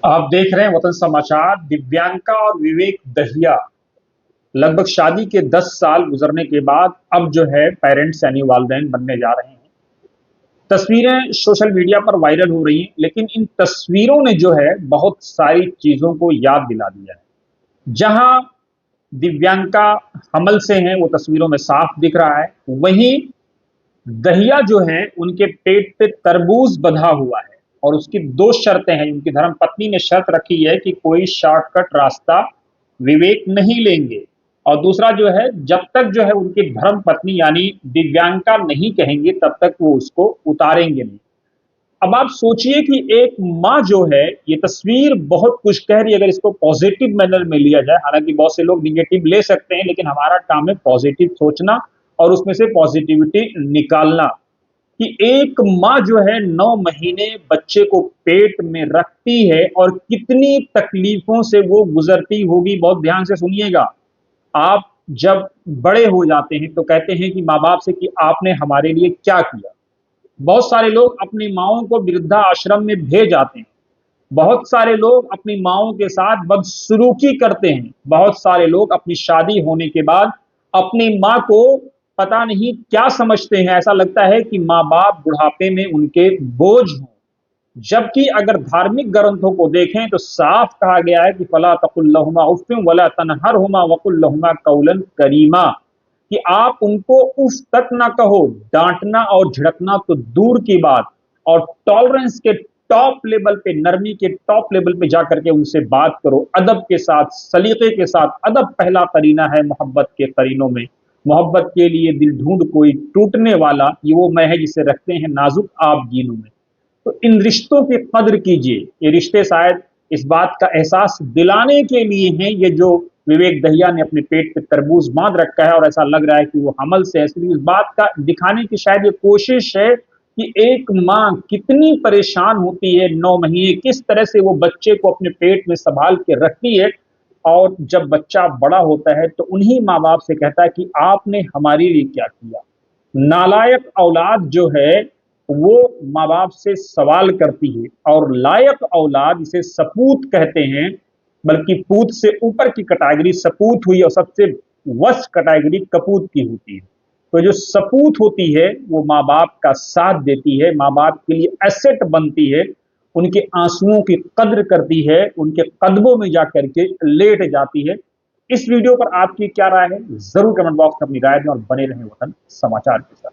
आप देख रहे हैं वतन समाचार। दिव्यांका और विवेक दहिया लगभग शादी के 10 साल गुजरने के बाद अब जो है पेरेंट्स यानी वालिदैन बनने जा रहे हैं। तस्वीरें सोशल मीडिया पर वायरल हो रही हैं, लेकिन इन तस्वीरों ने जो है बहुत सारी चीजों को याद दिला दिया है। जहां दिव्यांका हमल से हैं वो तस्वीरों में साफ दिख रहा है, वहीं दहिया जो है उनके पेट पे तरबूज बंधा हुआ है। और उसकी दो शर्तें हैं। उनकी धर्म पत्नी ने शर्त रखी है कि कोई शॉर्टकट रास्ता विवेक नहीं लेंगे। और दूसरा जो है, जब तक जो है उनकी धर्म पत्नी यानी दिव्यांका नहीं कहेंगे तब तक वो उसको उतारेंगे नहीं। अब आप सोचिए कि एक माँ जो है, ये तस्वीर बहुत कुछ कह रही है अगर इसको पॉजिटिव मैनर में लिया जाए। हालांकि बहुत से लोग निगेटिव ले सकते हैं, लेकिन हमारा काम है पॉजिटिव सोचना और उसमें से पॉजिटिविटी निकालना। कि एक माँ जो है 9 महीने बच्चे को पेट में रखती है और कितनी तकलीफों से वो गुजरती होगी। बहुत ध्यान से सुनिएगा। आप जब बड़े हो जाते हैं तो कहते हैं कि माँ बाप से कि आपने हमारे लिए क्या किया। बहुत सारे लोग अपनी माओं को वृद्धा आश्रम में भेज आते हैं। बहुत सारे लोग अपनी माओं के साथ बदसलूकी करते हैं। बहुत सारे लोग अपनी शादी होने के बाद अपनी माँ को पता नहीं क्या समझते हैं। ऐसा लगता है कि माँ बाप बुढ़ापे में उनके बोझ हों। जबकि अगर धार्मिक ग्रंथों को देखें तो साफ कहा गया है कि फला तकुल्लहुमा उफ़्फ़िन वला तनहरहुमा वकुल्लहुमा कौलन करीमा। कि आप उनको उफ तक ना कहो। डांटना और झिड़कना तो दूर की बात, और टॉलरेंस के टॉप लेवल पे, नरमी के टॉप लेवल पे जाकर के उनसे बात करो अदब के साथ, सलीके के साथ। अदब पहला करीना है मोहब्बत के करीनों में। मोहब्बत के लिए दिल ढूंढ कोई टूटने वाला, ये वो मैं है जिसे रखते हैं नाजुक आप गीनों में। तो इन रिश्तों की कद्र कीजिए। ये रिश्ते शायद इस बात का एहसास दिलाने के लिए हैं। ये जो विवेक दहिया ने अपने पेट पे तरबूज बांध रखा है और ऐसा लग रहा है कि वो हमल से है, सिर्फ इस बात का दिखाने की शायद ये कोशिश है कि एक माँ कितनी परेशान होती है 9 महीने, किस तरह से वो बच्चे को अपने पेट में संभाल के रखती है। और जब बच्चा बड़ा होता है तो उन्हीं माँ बाप से कहता है कि आपने हमारे लिए क्या किया। नालायक औलाद जो है वो माँ बाप से सवाल करती है, और लायक औलाद इसे सपूत कहते हैं। बल्कि पूत से ऊपर की कैटेगरी सपूत हुई, और सबसे वर्स्ट कैटेगरी कपूत की होती है। तो जो सपूत होती है वो माँ बाप का साथ देती है, माँ बाप के लिए एसेट बनती है, उनके आंसुओं की कद्र करती है, उनके कदमों में जाकर के लेट जाती है। इस वीडियो पर आपकी क्या राय है, जरूर कमेंट बॉक्स में अपनी राय दें और बने रहें वतन समाचार के साथ।